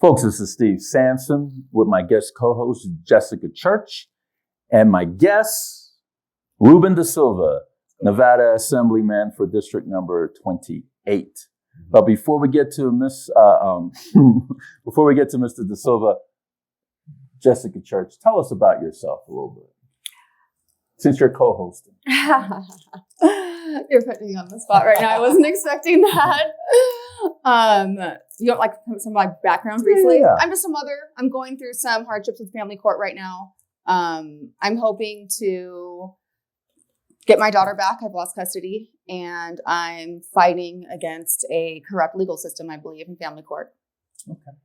Folks, this is Steve Sampson with my guest co-host Jessica Church and my guest, Reuben Da Silva, Nevada Assemblyman for District Number 28. But before we get to Mr. Da Silva, Jessica Church, tell us about yourself a little bit, since you're co-hosting. You're putting me on the spot right now. I wasn't expecting that. You don't like some of my background briefly? Yeah. I'm just a mother. I'm going through some hardships with family court right now. I'm hoping to get my daughter back. I've lost custody, and I'm fighting against a corrupt legal system, I believe, in family court. Okay.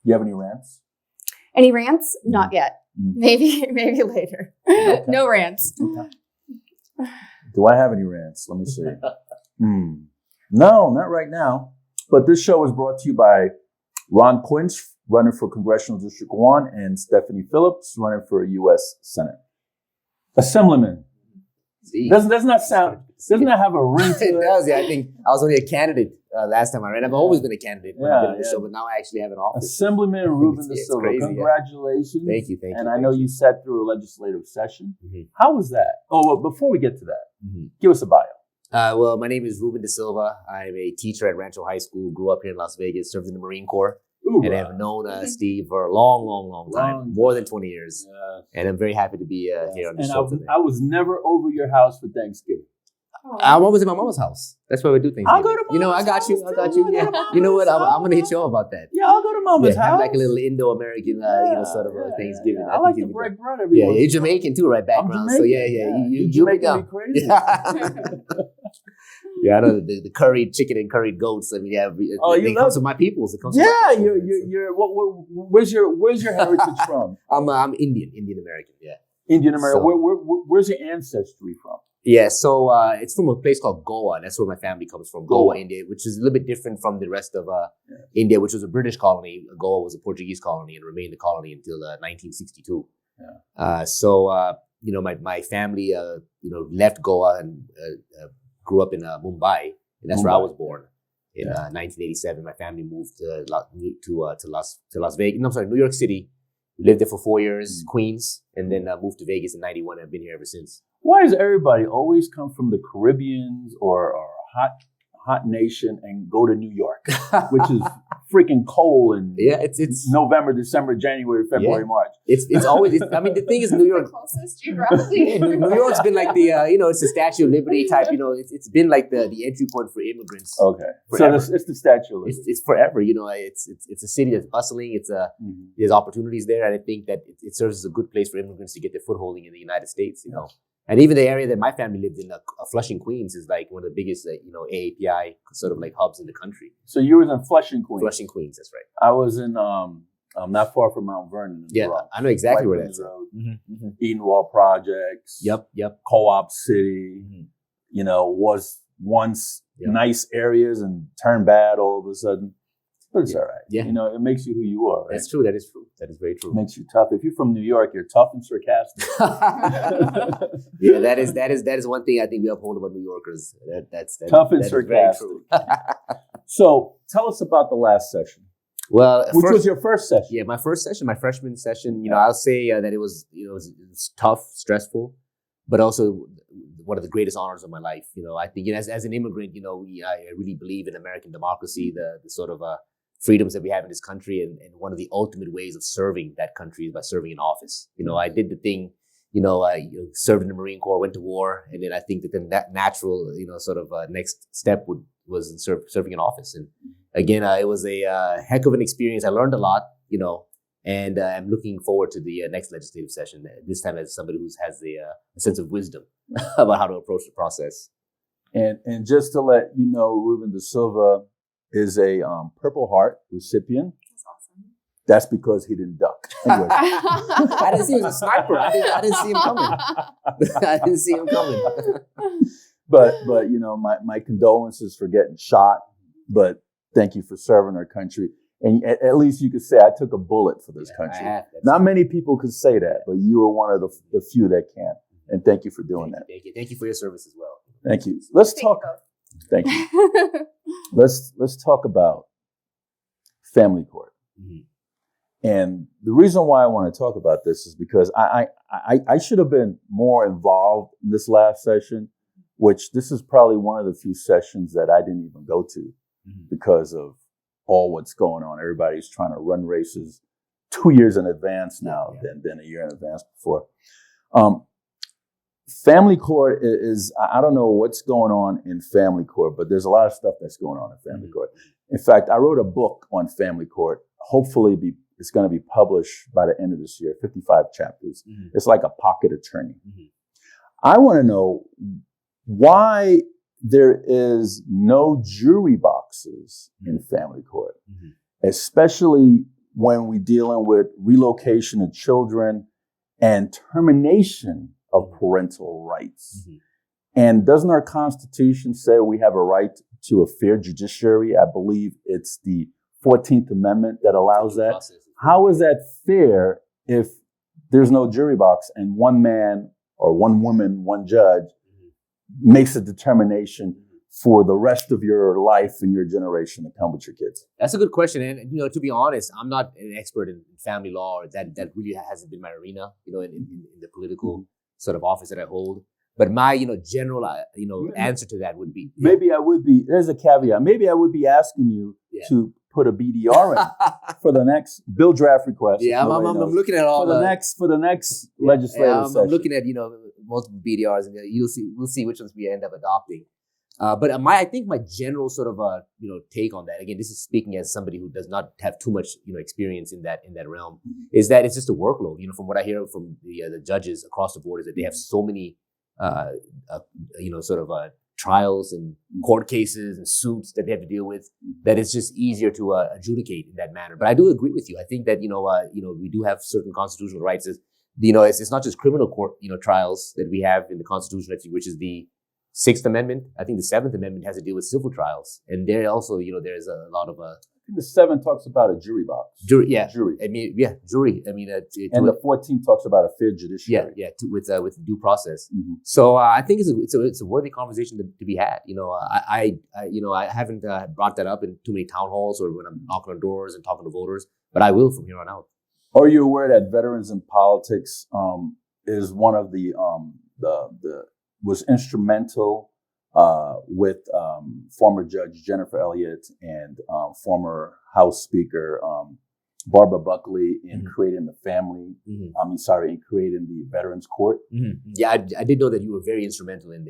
You have any rants? Any rants? Not yet. Maybe later. Okay. No rants. Okay. Do I have any rants? Let me see. No, not right now. But this show is brought to you by Ron Quince, running for Congressional District 1, and Stephanie Phillips, running for U.S. Senate. Assemblyman. Doesn't that have a ring to it? It does, yeah. I think I was only a candidate last time I ran. I've always been a candidate when I've been on the show, but now I actually have an office. Assemblyman Reuben Da Silva, crazy, congratulations. Thank you. And I know you sat through a legislative session. How was that? Oh, well, before we get to that, give us a bio. Well, my name is Reuben Da Silva. I'm a teacher at Rancho High School, grew up here in Las Vegas, served in the Marine Corps. And I've known Steve for a long time, more than 20 years. And I'm very happy to be here on the show today. I was never over your house for Thanksgiving. I'm always at my mama's house. That's why we do things. I'll go to mama's I got you. Yeah. You know what? I'm going to hit you up about that. Yeah, I'll go to mama's house. Have like a little Indo-American, sort of Thanksgiving. I like to break bread every once. Yeah, you're Jamaican too, right? Background. So yeah. You make me crazy. Yeah, I know the curried chicken and curried goats. I mean, it comes from my peoples. It comes from my peoples. Where's your heritage from? I'm Indian American. Yeah, Indian American. Where's your ancestry from? Yeah, so it's from a place called Goa. That's where my family comes from, Goa, India, which is a little bit different from the rest of India, which was a British colony. Goa was a Portuguese colony and remained a colony until 1962. My family, left Goa and grew up in Mumbai, and that's where I was born. In 1987, my family moved to Las Vegas. No, I'm sorry, New York City. Lived there for 4 years, Queens, and then moved to Vegas in '91. I've been here ever since. Why does everybody always come from the Caribbeans or a hot nation and go to New York, which is freaking cold in it's November, December, January, February, March. It's always. I mean, the thing is, New York. The closest geographically. New York's been like the it's the Statue of Liberty type. It's been like the entry point for immigrants. Okay, forever. So it's the Statue of Liberty. It's forever. It's a city that's bustling. There's opportunities there, and I think that it serves as a good place for immigrants to get their footholding in the United States. And even the area that my family lived in, Flushing, Queens, is like one of the biggest, AAPI sort of like hubs in the country. So you was in Flushing, Queens? Flushing, Queens, that's right. I was in, not far from Mount Vernon. I know exactly where that's at. Edenwald Projects. Yep. Co-op City. Was once nice areas and turned bad all of a sudden. But it's all right. Yeah. It makes you who you are, right? That's true. That is true. That is very true. It makes you tough. If you're from New York, you're tough and sarcastic. Yeah, that is one thing I think we uphold about New Yorkers. That's tough and sarcastic. So tell us about the last session. Well, which was your first session? Yeah, my first session, my freshman session. I'll say that it was tough, stressful, but also one of the greatest honors of my life. I think as an immigrant, I really believe in American democracy, the sort of freedoms that we have in this country, and one of the ultimate ways of serving that country is by serving in office. I did the thing, I served in the Marine Corps, went to war, and then I think that natural, next step was serving in office. And again, it was a heck of an experience. I learned a lot, and I'm looking forward to the next legislative session. This time as somebody who has a sense of wisdom about how to approach the process. And just to let you know, Reuben Da Silva is a Purple Heart recipient. That's awesome. That's because he didn't duck. Anyway. I didn't see him as a sniper. I didn't see him coming. I didn't see him coming. But my condolences for getting shot. But thank you for serving our country. And at least you could say I took a bullet for this country. Not many people could say that, but you were one of the few that can. And thank you for doing that. Thank you for your service as well. Thank you. Let's talk. Thank you. Let's talk about family court. And the reason why I want to talk about this is because I should have been more involved in this last session, which this is probably one of the few sessions that I didn't even go to because of all what's going on. Everybody's trying to run races 2 years in advance now than a year in advance before. Family court is, I don't know what's going on in family court, but there's a lot of stuff that's going on in family court. In fact, I wrote a book on family court. Hopefully it's going to be published by the end of this year, 55 chapters. It's like a pocket attorney. I want to know why there is no jury boxes in family court, especially when we're dealing with relocation of children and termination of parental rights. And doesn't our Constitution say we have a right to a fair judiciary? I believe it's the 14th Amendment that allows that. How is that fair if there's no jury box and one man or one woman, one judge makes a determination for the rest of your life and your generation to come with your kids? That's a good question. And, to be honest, I'm not an expert in family law, or that really hasn't been my arena, in the political sort of office that I hold. But my, general, answer to that would be. Maybe I would be, there's a caveat. Maybe I would be asking you to put a BDR in for the next bill draft request. Yeah, I'm looking at all for the next legislative session. I'm looking at, multiple BDRs, and we'll see which ones we end up adopting. But I think my general sort of take on that, again, this is speaking as somebody who does not have too much experience in that realm, is that it's just a workload. From what I hear from the judges across the board, is that they have so many trials and court cases and suits that they have to deal with, that it's just easier to adjudicate in that manner. But I do agree with you. I think that we do have certain constitutional rights. It's not just criminal court trials that we have in the Constitution, which is the 6th Amendment. I think the 7th Amendment has to deal with civil trials, and there also there's a lot of I think the 7th talks about a jury box. Jury. Jury. Jury. And the 14th talks about a fair judiciary. With due process. So I think it's a worthy conversation to be had. I haven't brought that up in too many town halls or when I'm knocking on doors and talking to voters, but I will from here on out. Are you aware that Veterans in Politics is one of the was instrumental with former Judge Jennifer Elliott and former House Speaker Barbara Buckley in creating the family. In creating the Veterans Court. Yeah, I did know that you were very instrumental in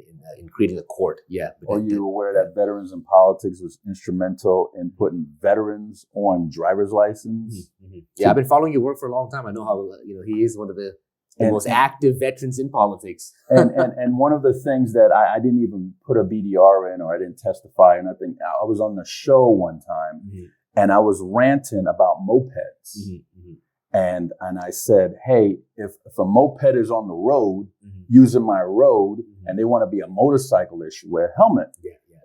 creating the court. Yeah. Are you aware that Veterans in Politics was instrumental in putting veterans on driver's license? Yeah, I've been following your work for a long time. I know how he is one of the most active veterans in politics. and one of the things that I didn't even put a BDR in, or I didn't testify or nothing. I was on the show one time and I was ranting about mopeds. And I said, hey, if a moped is on the road, using my road, and they want to be a motorcyclist, wear a helmet.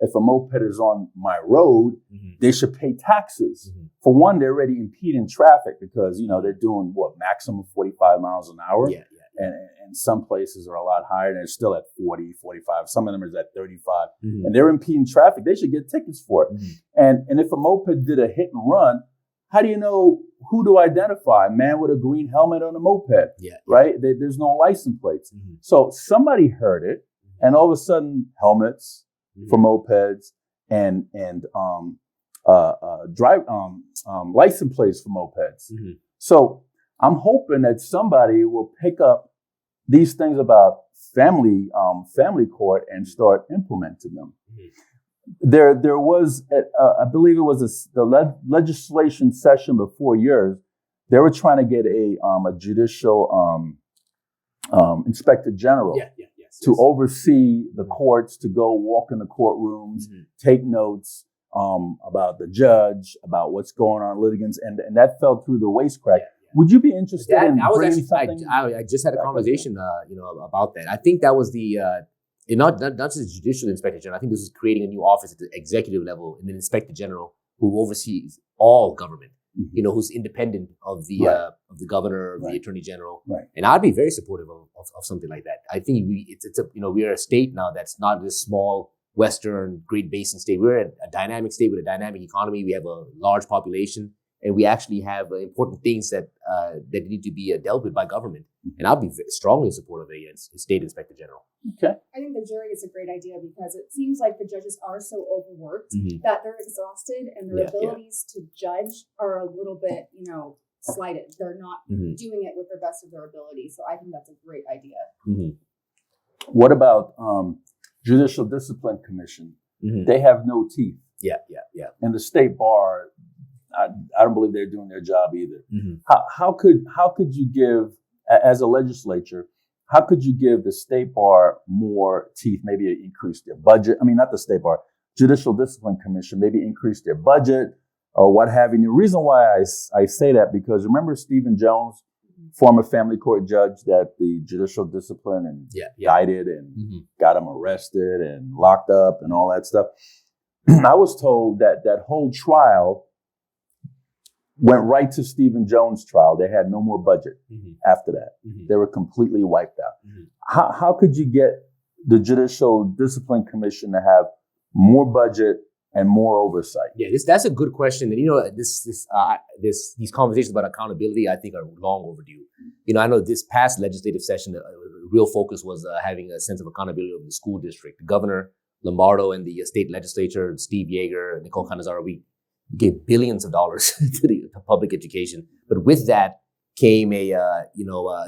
If a moped is on my road, they should pay taxes. For one, they're already impeding traffic because, they're doing maximum 45 miles an hour. And some places are a lot higher and they're still at 40, 45. Some of them are at 35. And they're impeding traffic. They should get tickets for it. And if a moped did a hit and run, how do you know who to identify? A man with a green helmet on a moped, right? There's no license plates. So somebody heard it, and all of a sudden, helmets for mopeds and license plates for mopeds. So I'm hoping that somebody will pick up these things about family court and start implementing them. There was, I believe it was the legislation session before yours. They were trying to get a judicial inspector general to oversee the courts, to go walk in the courtrooms, take notes about the judge, about what's going on, litigants, and that fell through the waste crack. Would you be interested in bringing something? I just had a conversation, about that. I think that was the not just judicial inspector general. I think this was creating a new office at the executive level, and an inspector general who oversees all government. Who's independent of the governor, of the attorney general, and I'd be very supportive of something like that. I think we're a state now that's not this small Western Great Basin state. We're a dynamic state with a dynamic economy. We have a large population, and we actually have important things that need to be dealt with by government. And I'll be strongly in support of a state inspector general. Okay. I think the jury is a great idea because it seems like the judges are so overworked Mhm. that they're exhausted and their Yeah, yeah. abilities to judge are a little bit, slighted. They're not Mhm. doing it with the best of their ability. So I think that's a great idea. Mhm. What about Judicial Discipline Commission? Mhm. They have no teeth. Yeah. And the state bar, I don't believe they're doing their job either. Mhm. How could you give, as a legislature, how could you give the state bar more teeth? Maybe increase their budget. I mean, not the state bar, Judicial Discipline Commission, maybe increase their budget or what have you. The reason why I say that, because remember Stephen Jones, former family court judge that the Judicial Discipline and indicted and Mhm. got him arrested and locked up and all that stuff. I was told that that whole trial went right to Stephen Jones' trial. They had no more budget Mhm. after that. Mhm. They were completely wiped out. Mhm. How could you get the Judicial Discipline Commission to have more budget and more oversight? Yeah, that's a good question. And these conversations about accountability, I think, are long overdue. I know this past legislative session, the real focus was having a sense of accountability over the school district. Governor Lombardo and the state legislature, Steve Yeager, Nicole Canizaro, we gave billions of dollars to public education. But with that came a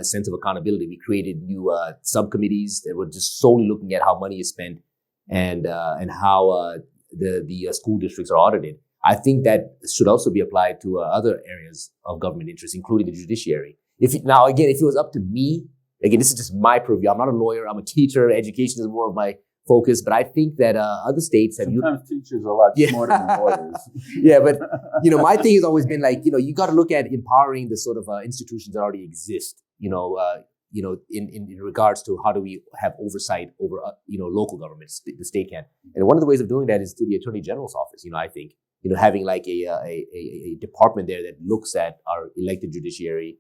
sense of accountability. We created new subcommittees that were just solely looking at how money is spent and how the school districts are audited. I think that should also be applied to other areas of government interest, including the judiciary. If it was up to me, again, this is just my purview. I'm not a lawyer. I'm a teacher. Education is more of my focus. But I think that other states have. Sometimes teachers are a lot smarter than lawyers. Yeah, but my thing has always been like, you got to look at empowering the sort of institutions that already exist. In regards to how do we have oversight over local governments, the state can. And one of the ways of doing that is through the Attorney General's office. I think having like a department there that looks at our elected judiciary,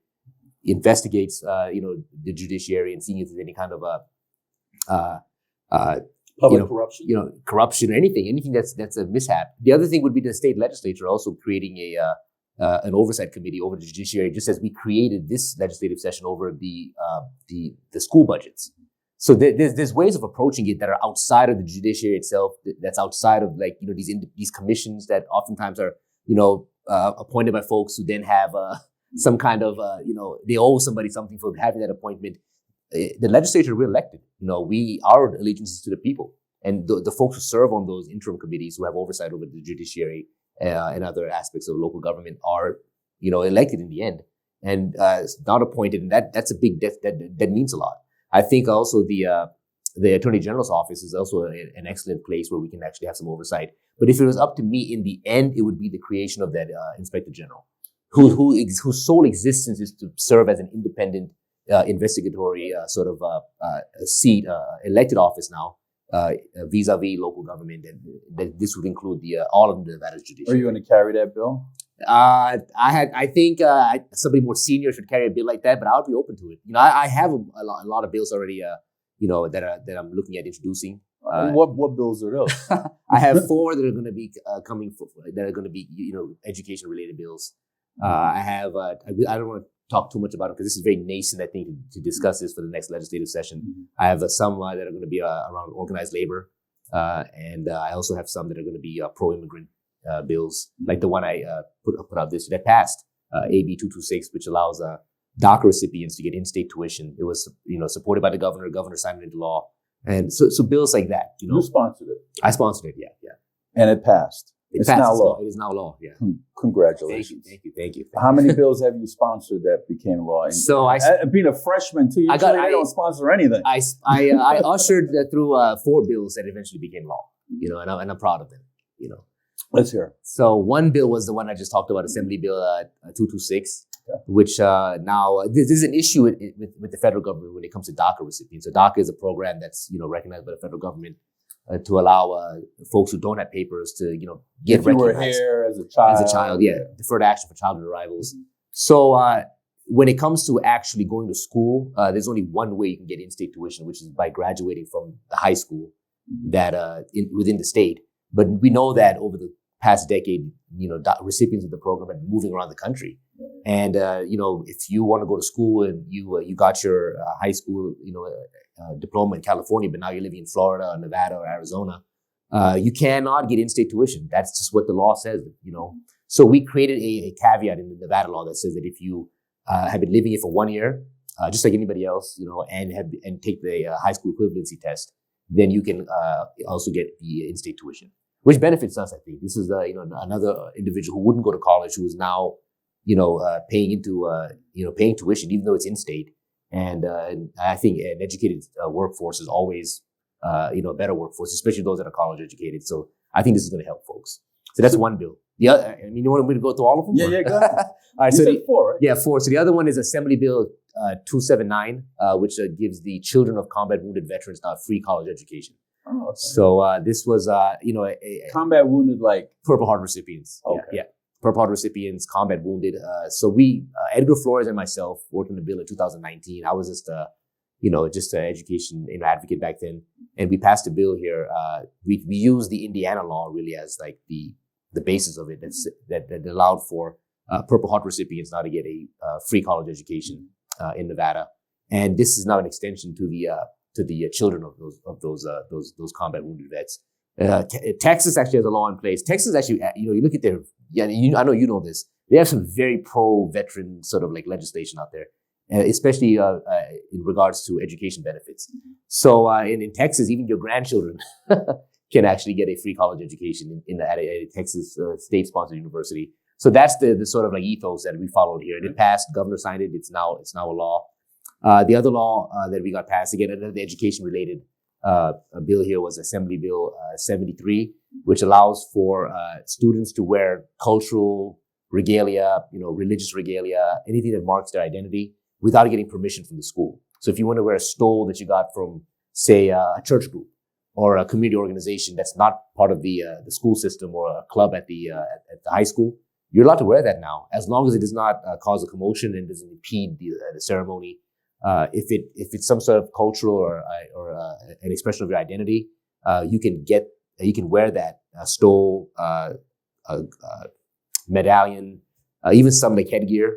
investigates the judiciary and seeing if there's any kind of Public corruption, corruption or anything that's a mishap. The other thing would be the state legislature also creating an oversight committee over the judiciary, just as we created this legislative session over the school budgets. So there's ways of approaching it that are outside of the judiciary itself. That's outside of these commissions that oftentimes are appointed by folks who then have some kind of they owe somebody something for having that appointment. The legislature we're elected. Our allegiance is to the people, and the folks who serve on those interim committees who have oversight over the judiciary and other aspects of local government are, elected in the end and not appointed. And that's a big that means a lot. I think also the Attorney General's office is also an excellent place where we can actually have some oversight. But if it was up to me, in the end, it would be the creation of that Inspector General, whose sole existence is to serve as an independent investigatory seat, elected office now, vis-a-vis local government, and this would include all of the Nevada's judiciary. Are you going to carry that bill? I think somebody more senior should carry a bill like that, but I would be open to it. I have a lot of bills already, that I'm looking at introducing. What bills are those? I have 4 that are going to be that are going to be education related bills. I have I don't want to talk too much about it because this is very nascent, I think, to discuss this for the next legislative session. Mm-hmm. I have some that are going to be around organized labor, and I also have some that are going to be pro-immigrant bills, like the one I put out this that passed, AB 226, which allows DACA recipients to get in-state tuition. It was supported by the governor. The governor signed it into law, and so bills like that. You sponsored it. I sponsored it. Yeah. And it passed. It's now law. It is now law. Yeah. Congratulations. Thank you. How many bills have you sponsored that became law? So being a freshman too, I don't sponsor anything. I ushered through 4 bills that eventually became law. And I'm proud of them. Let's hear. So one bill was the one I just talked about, Assembly Bill 226, which now this is an issue with the federal government when it comes to DACA recipients. So DACA is a program that's recognized by the federal government to allow folks who don't have papers to get recognized. If you were here as a child, deferred action for childhood arrivals. Mm-hmm. So when it comes to actually going to school, there's only one way you can get in-state tuition, which is by graduating from the high school that within the state. But we know that over the past decade, recipients of the program and moving around the country. And, if you want to go to school and you got your high school, diploma in California, but now you're living in Florida or Nevada or Arizona, you cannot get in-state tuition. That's just what the law says, So we created a caveat in the Nevada law that says that if you have been living here for 1 year, just like anybody else, and take the high school equivalency test, then you can also get the in-state tuition, which benefits us. I think this is another individual who wouldn't go to college who is now paying tuition even though it's in-state, and I think an educated workforce is always a better workforce, especially those that are college educated. So I think this is going to help folks. So that's one bill. The other, you want me to go through all of them? Yeah, go ahead. All right, you said 4, right? Yeah, 4. So the other one is Assembly Bill 279, which gives the children of combat wounded veterans now free college education. Oh, okay. So this was, a combat wounded, like Purple Heart recipients. Okay. Yeah. Purple Heart recipients, combat wounded. So we, Edgar Flores and myself, worked on the bill in 2019. I was just an education advocate back then, and we passed a bill here. We used the Indiana law really as like the basis of it that allowed for Purple Heart recipients now to get a free college education in Nevada, and this is now an extension to the children of those combat wounded vets. Texas actually has a law in place. Texas actually, you look at their, I know you know this. They have some very pro-veteran sort of like legislation out there, especially in regards to education benefits. So in Texas, even your grandchildren can actually get a free college education at a Texas state-sponsored university. So that's the sort of like ethos that we followed here. And it passed. Governor signed it. It's now a law. The other law that we got passed, again, another education-related bill here was Assembly Bill 73, which allows for students to wear cultural regalia, religious regalia, anything that marks their identity without getting permission from the school. So if you want to wear a stole that you got from, say, a church group or a community organization that's not part of the school system or a club at the high school, you're allowed to wear that now, as long as it does not cause a commotion and doesn't impede the ceremony. If it's some sort of cultural or an expression of your identity, you can wear that stole, medallion, even some like headgear.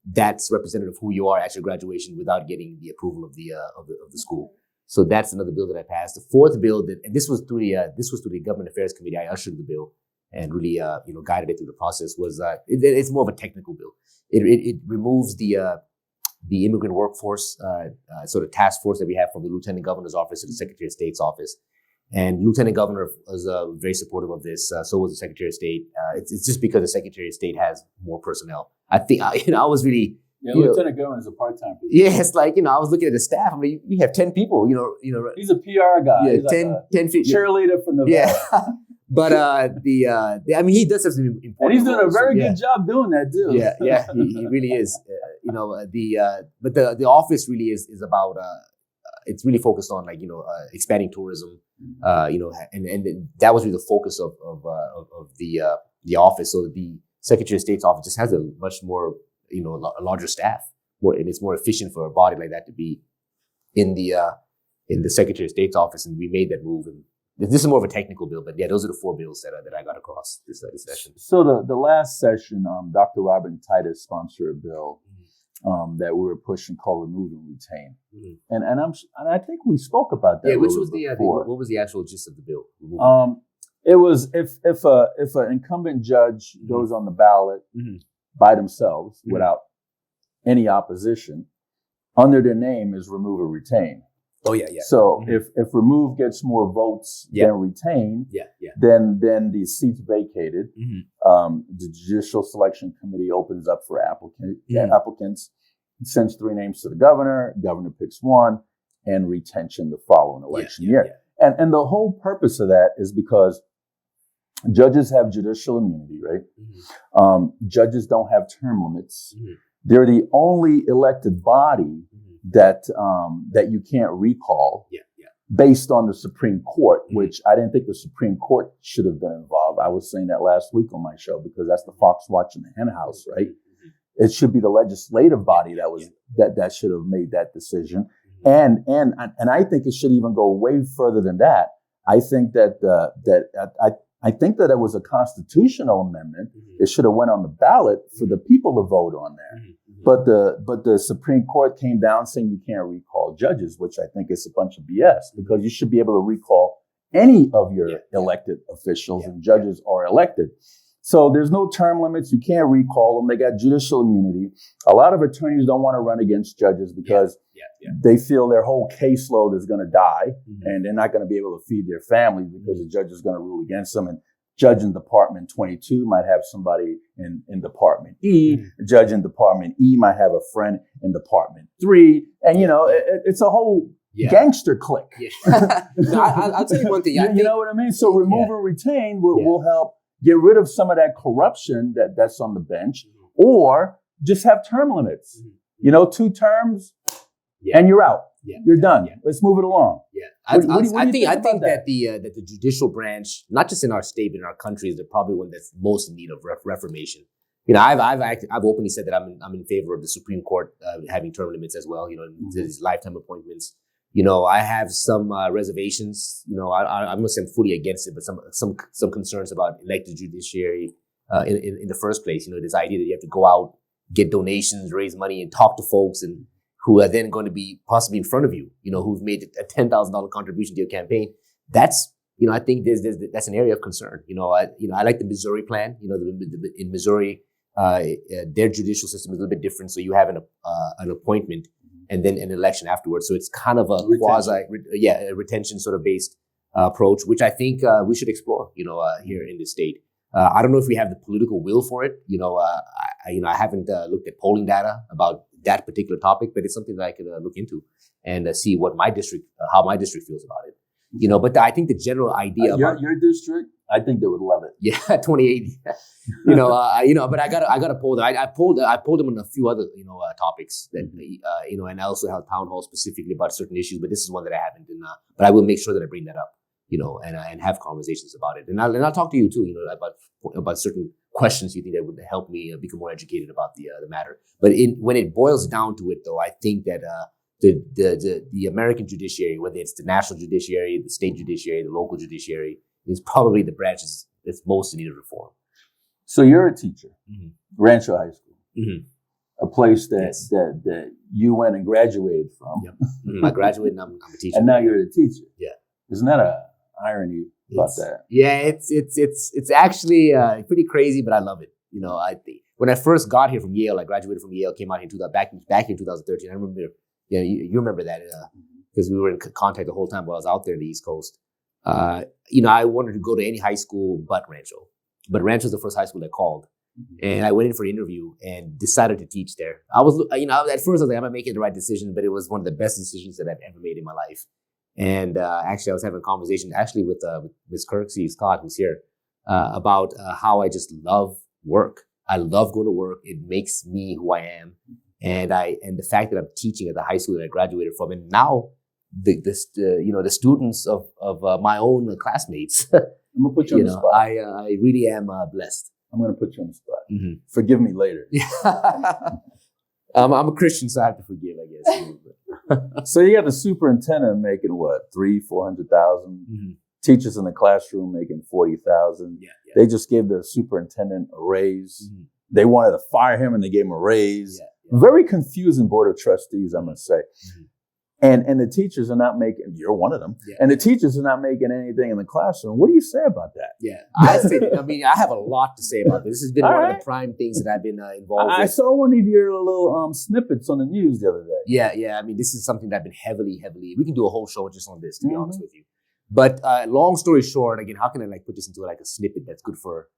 That's representative of who you are at your graduation without getting the approval of the school. So that's another bill that I passed. The fourth bill and this was through the Government Affairs Committee. I ushered the bill and really guided it through the process. It's more of a technical bill. It removes the immigrant workforce sort of task force that we have from the Lieutenant Governor's office to the Secretary of State's office. And Lieutenant Governor was very supportive of this. So was the Secretary of State. It's just because the Secretary of State has more personnel. I think I was really. Yeah, Lieutenant Governor is a part-time person. Yeah, it's like, I was looking at the staff. I mean, you have 10 people, He's a PR guy. Yeah, He's 10 feet. Cheerleader from Nevada. Yeah. But he does have some important. And he's doing a very roles, good job doing that too. Yeah, he really is. But the office really is about it's really focused on expanding tourism. And that was really the focus of the office. So the Secretary of State's office just has a much more a larger staff, and it's more efficient for a body like that to be in the Secretary of State's office. And we made that move. And this is more of a technical bill, but yeah, those are the 4 bills that I got across this session. So the last session, Dr. Robin Titus sponsored a bill that we were pushing called Remove and Retain, and I think we spoke about that. Yeah, which was what was the actual gist of the bill? It was if an incumbent judge goes on the ballot by themselves without any opposition, under their name is Remove or Retain. Oh yeah. So if Remove gets more votes than Retain, then the seat's vacated. The Judicial Selection Committee opens up for applicants, sends 3 names to the governor. Governor picks one, and retention the following election year. And the whole purpose of that is because judges have judicial immunity, right? Judges don't have term limits. They're the only elected body that you can't recall based on the Supreme Court, which I didn't think the Supreme Court should have been involved. I was saying that last week on my show because that's the fox watching the hen house, right? It should be the legislative body that should have made that decision. And I think it should even go way further than that. I think that I think that it was a constitutional amendment. It should have went on the ballot for the people to vote on there. But the Supreme Court came down saying you can't recall judges, which I think is a bunch of BS, because you should be able to recall any of your elected officials, and judges are elected. So there's no term limits. You can't recall them. They got judicial immunity. A lot of attorneys don't want to run against judges because they feel their whole caseload is going to die, and they're not going to be able to feed their families because the judge is going to rule against them. And judge in Department 22 might have somebody in Department E. Judge in Department E might have a friend in Department 3. And, it's a whole gangster clique. No, I'll tell you one thing. You know what I mean? So remove or retain will help get rid of some of that corruption that's on the bench, or just have term limits. 2 terms, and you're out. You're done. Let's move it along. I think that the judicial branch, not just in our state but in our country, is probably one that's most in need of reformation. I've openly said that I'm in favor of the Supreme Court having term limits as well. These lifetime appointments. I have some reservations. I'm not saying I'm fully against it, but some concerns about elected judiciary in the first place. This idea that you have to go out, get donations, raise money, and talk to folks and who are then going to be possibly in front of you, who've made a $10,000 contribution to your campaign. That's, I think that's an area of concern. I like the Missouri plan. In Missouri, their judicial system is a little bit different. So you have an appointment and then an election afterwards. So it's kind of a retention sort of based approach, which I think we should explore, here in this state. I don't know if we have the political will for it. I haven't looked at polling data about that particular topic, but it's something that I could look into and see what how my district feels about it. But I think the general idea about your district, I think they would love it. Yeah, 2080. But I got to poll them. I polled them on a few other topics that and I also held town hall specifically about certain issues. But this is one that I haven't. But I will make sure that I bring that up. And have conversations about it. And I'll talk to you too. About certain questions you think that would help me become more educated about the matter. But when it boils down to it, though, I think that the American judiciary, whether it's the national judiciary, the state judiciary, the local judiciary, is probably the branches that's most in need of reform. So you're a teacher, Rancho High School, a place that you went and graduated from. Yep. I graduated and I'm a teacher. And now you're a teacher. Yeah. Isn't that a irony about that? Yeah, it's actually pretty crazy, but I love it. I think when I first got here from Yale, I graduated from Yale, came out here back in 2013. I remember, you remember that because we were in contact the whole time while I was out there in the East Coast. I wanted to go to any high school but Rancho, but Rancho was the first high school that called, and I went in for an interview and decided to teach there. I was, at first I was like, am I making the right decision? But it was one of the best decisions that I've ever made in my life. And actually, I was having a conversation with Ms. Kirksey Scott, who's here, about how I just love work. I love going to work. It makes me who I am, and the fact that I'm teaching at the high school that I graduated from, and now the students of my own classmates. I'm gonna put you on the spot. I really am blessed. I'm gonna put you on the spot. Forgive me later. I'm a Christian, so I have to forgive, I guess. So you got the superintendent making what, $300,000-$400,000? Teachers in the classroom making $40,000. Yeah. They just gave the superintendent a raise. They wanted to fire him, and they gave him a raise. Very confusing board of trustees, I must say. And the teachers are not making. You're one of them. And the teachers are not making anything in the classroom. What do you say about that? I have a lot to say about this. This has been one of the prime things that I've been involved with. I saw one of your little snippets on the news the other day. Yeah. This is something that I've been heavily. We can do a whole show just on this, to be honest with you. But long story short, again, how can I put this into a snippet that's good for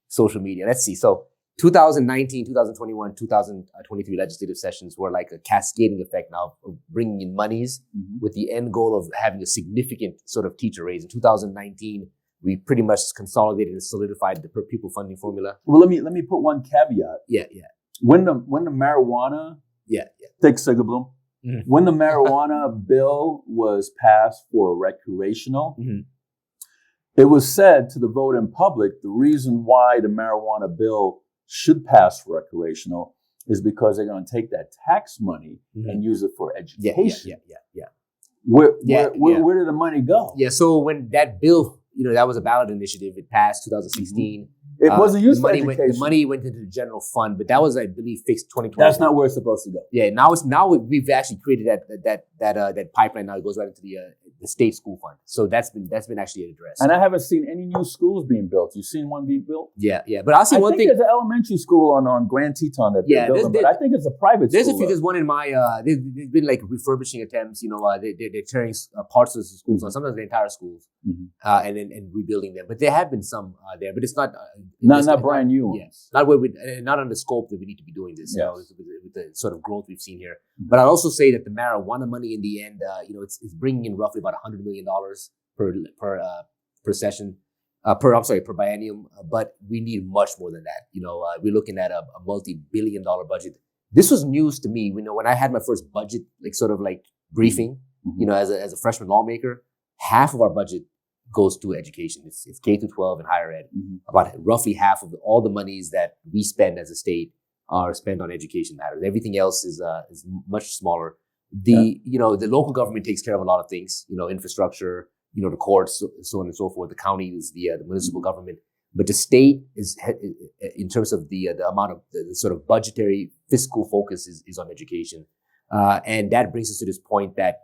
social media? Let's see. So 2019, 2021, 2023 legislative sessions were like a cascading effect now of bringing in monies with the end goal of having a significant sort of teacher raise. In 2019, we pretty much consolidated and solidified the per pupil funding formula. Well, let me put one caveat. Yeah. When the marijuana, thick cigar bloom. When the marijuana bill was passed for recreational, it was said to the vote in public, the reason why the marijuana bill should pass for recreational is because they're going to take that tax money and use it for education. Yeah. Where did the money go? Yeah, so when that bill, that was a ballot initiative. It passed 2016. It wasn't used for the education. money went into the general fund, but that was, I believe, fixed 2020. That's not where it's supposed to go. Yeah, now we've actually created that pipeline. Now it goes right into the state school fund. So that's been actually addressed. And I haven't seen any new schools being built. You seen one being built? Yeah. But I'll say one thing. There's an elementary school on Grand Teton that they're building, but I think it's a private There's school. a few. There's one in my. There's been like refurbishing attempts. They're tearing parts of the schools, or sometimes the entire schools, and rebuilding them. But there have been some there, but it's not not brand new ones. Yes, not on the scope that we need to be doing this. Yes. With the sort of growth we've seen here. But I'll also say that the marijuana money in the end, it's bringing in roughly about $100 million per session, per biennium. But we need much more than that. We're looking at a multi-billion-dollar budget. This was news to me. When I had my first budget, briefing, as a freshman lawmaker, half of our budget goes to education. It's K through 12 and higher ed. About roughly half of all the monies that we spend as a state are spent on education matters. Everything else is much smaller. The local government takes care of a lot of things. Infrastructure, the courts, so on and so forth. The county is the municipal government, but the state is, in terms of the amount of the sort of budgetary fiscal focus is on education, and that brings us to this point that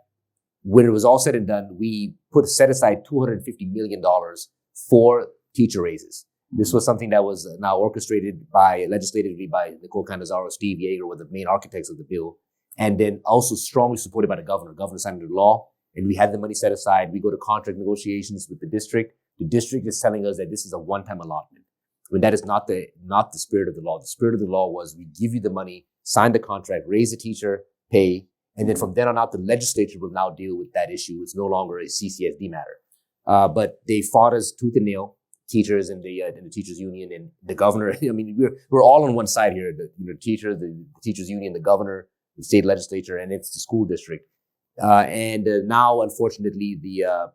when it was all said and done, we set aside $250 million for teacher raises. This was something that was now orchestrated legislatively by Nicole Canizaro, Steve Yeager were the main architects of the bill, and then also strongly supported by the governor. The governor signed the law, and we had the money set aside. We go to contract negotiations with the district. The district is telling us that this is a one-time allotment. When that is not the spirit of the law. The spirit of the law was we give you the money, sign the contract, raise the teacher pay, and then from then on out, the legislature will now deal with that issue. It's no longer a CCSD matter. But they fought us tooth and nail. Teachers and the teachers union and the governor. I mean, we're all on one side here. The teachers, the teachers union, the governor, the state legislature, and it's the school district. And now, unfortunately, the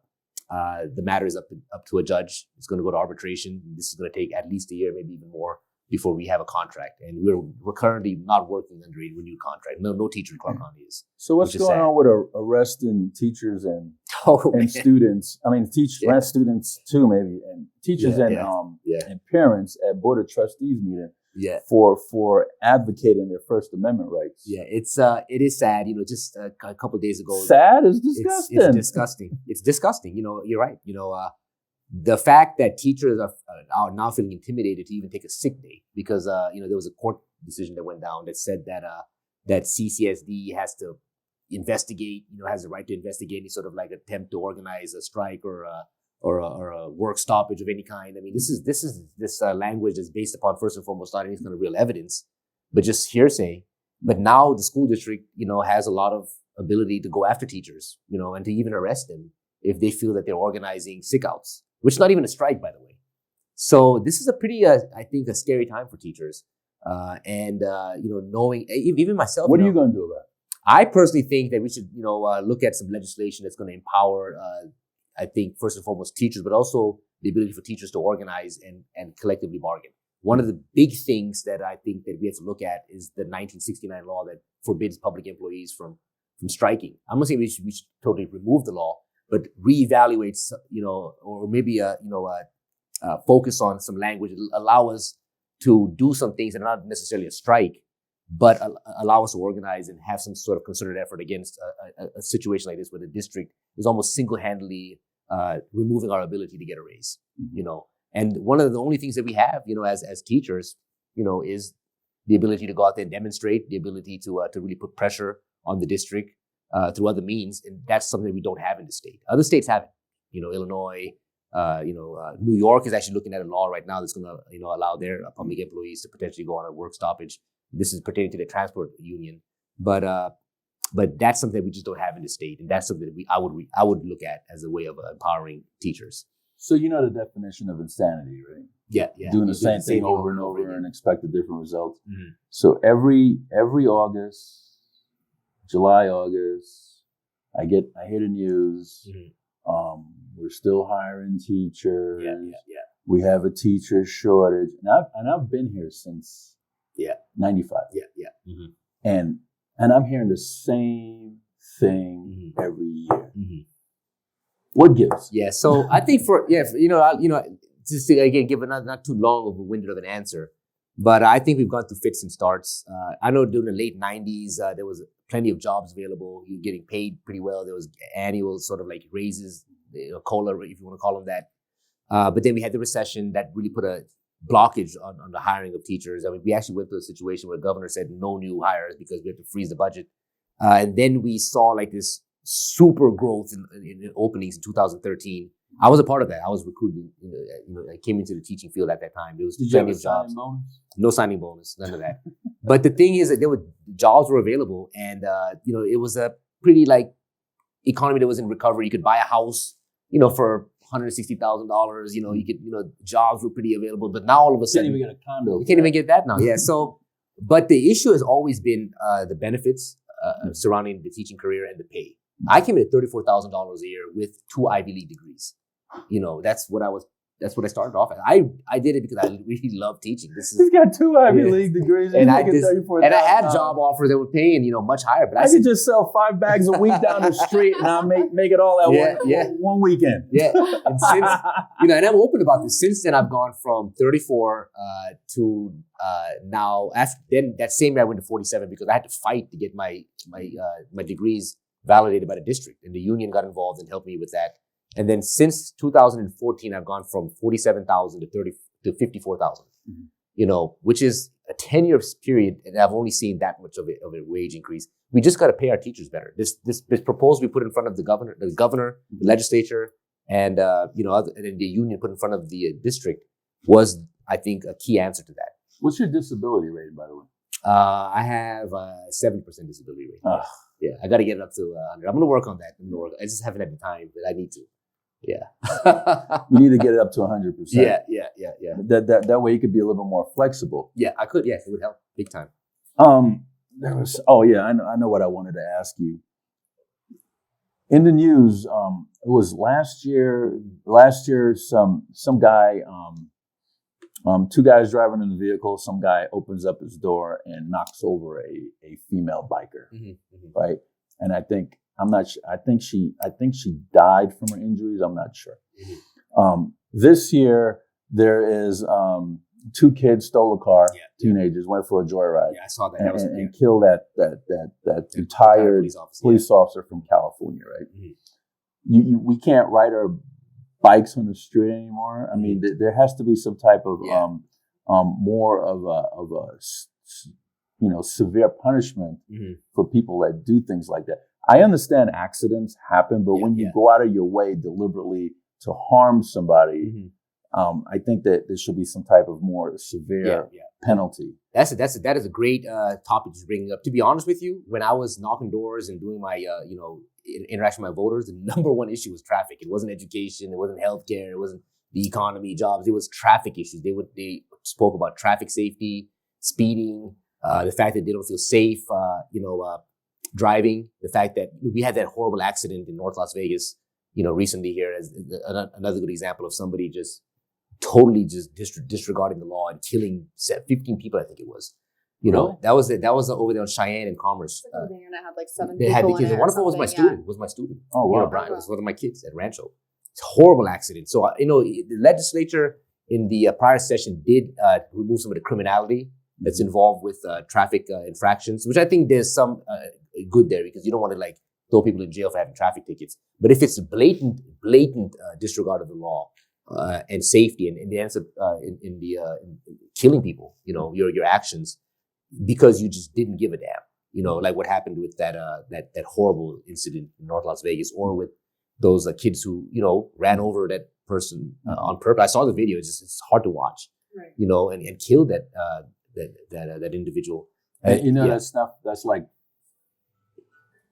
matter is up to a judge. It's going to go to arbitration. This is going to take at least a year, maybe even more, before we have a contract. And we're currently not working under a renewed contract. No teacher in Clark County is. So what's going on with arresting teachers and students? I mean, and students too, maybe, and teachers and parents at Board of Trustees meeting. Yeah. For advocating their First Amendment rights. Yeah, it is sad. Just a couple of days ago. Sad is disgusting. It's disgusting. It's disgusting. You're right. The fact that teachers are now feeling intimidated to even take a sick day because there was a court decision that went down that said that CCSD has to investigate. Has the right to investigate any sort of attempt to organize a strike or a work stoppage of any kind. I mean, this language is based upon first and foremost not any kind of real evidence, but just hearsay. But now the school district, has a lot of ability to go after teachers, and to even arrest them if they feel that they're organizing sick-outs, which is not even a strike, by the way. So this is a pretty, I think, a scary time for teachers. Knowing, even myself. What are you going to do about it? I personally think that we should, look at some legislation that's going to empower, I think, first and foremost, teachers, but also the ability for teachers to organize and collectively bargain. One of the big things that I think that we have to look at is the 1969 law that forbids public employees from striking. I'm not saying we should totally remove the law, but reevaluate, or maybe focus on some language that allow us to do some things that are not necessarily a strike, but allow us to organize and have some sort of concerted effort against a situation like this where the district is almost single-handedly removing our ability to get a raise, And one of the only things that we have, as teachers, is the ability to go out there and demonstrate, the ability to really put pressure on the district through other means, and that's something that we don't have in the state. Other states have it. Illinois, New York is actually looking at a law right now that's going to, allow their public employees to potentially go on a work stoppage. This is pertaining to the transport union, but that's something that we just don't have in the state, and that's something that I would look at as a way of empowering teachers. So the definition of insanity, right? Yeah. Doing the same thing over and over and expect a different result. Mm-hmm. So every August, July, August, I hear the news. Mm-hmm. We're still hiring teachers. Yeah. We have a teacher shortage, and I've been here since 95. Yeah. Mm-hmm. And I'm hearing the same thing every year. Mm-hmm. What gives? Yeah, so I think just to, again, give another not too long of a winded of an answer, but I think we've gone through fits and starts. I know during the late '90s, there was plenty of jobs available. You're getting paid pretty well. There was annual sort of like raises, COLA, if you want to call them that. But then we had the recession that really put a blockage on the hiring of teachers. I mean, we actually went through a situation where the governor said no new hires because we had to freeze the budget. And then we saw like this super growth in openings in 2013. I was a part of that. I was recruited. I came into the teaching field at that time. There was plenty of jobs. No signing bonus, none of that. But the thing is that jobs were available, and it was a pretty like economy that was in recovery. You could buy a house, for $160,000. You could, jobs were pretty available. But now all of a sudden, you can't even get a condo. You can't even get that now. Yeah. So, but the issue has always been the benefits surrounding the teaching career and the pay. I came in at $34,000 a year with 2 Ivy League degrees. That's what I started off as. I did it because I really love teaching. He's got 2 Ivy League degrees and I had job offers that were paying, much higher. But I could just sell 5 bags a week down the street and I'll make it all at one weekend. Yeah. And since, and I'm open about this. Since then, I've gone from 34 to now. Then that same year I went to 47 because I had to fight to get my degrees validated by the district, and the union got involved and helped me with that. And then since 2014, I've gone from 47,000 to 54,000. Which is a 10-year period, and I've only seen that much of a wage increase. We just got to pay our teachers better. This proposal we put in front of the governor, the legislature, and and then the union put in front of the district was, I think, a key answer to that. What's your disability rate, by the way? I have a 7% disability rate. Yeah, I got to get it up to 100. I'm going to work on that. I just haven't had the time, but I need to. Yeah. You need to get it up to 100%. Yeah. That way you could be a little bit more flexible. Yeah, I could. Yeah, it would help big time. I know what I wanted to ask you. In the news, it was last year, some guy, 2 guys driving in the vehicle, some guy opens up his door and knocks over a female biker, right? And I think she died from her injuries. I'm not sure. This year there is 2 kids stole a car, teenagers went for a joyride. Yeah, I saw that. And killed that retired police officer from California, right? We can't ride our bikes on the street anymore. I mean, there has to be some type of more of a severe punishment for people that do things like that. I understand accidents happen, but when you go out of your way deliberately to harm somebody, I think that there should be some type of more severe penalty. That is a great topic to bring up. To be honest with you, when I was knocking doors and doing my interaction with my voters, the number one issue was traffic. It wasn't education, it wasn't healthcare, it wasn't the economy, jobs. It was traffic issues. They spoke about traffic safety, speeding, the fact that they don't feel safe, driving. The fact that we had that horrible accident in North Las Vegas, recently here as another good example of somebody just totally just disregarding the law and killing 15 people, I think it was. Really? That was over there on Cheyenne and Commerce. I had like 7 they had the kids. One of them was my student. Oh, wow. Brian was one of my kids at Rancho. It's a horrible accident. So, the legislature in the prior session did remove some of the criminality that's involved with traffic infractions, which I think there's some good there because you don't want to throw people in jail for having traffic tickets. But if it's a blatant disregard of the law and safety, and it ends up in killing people, your actions, because you just didn't give a damn, like what happened with that horrible incident in North Las Vegas, or with those kids who, ran over that person on purpose. I saw the video. It's hard to watch, right. And killed that individual.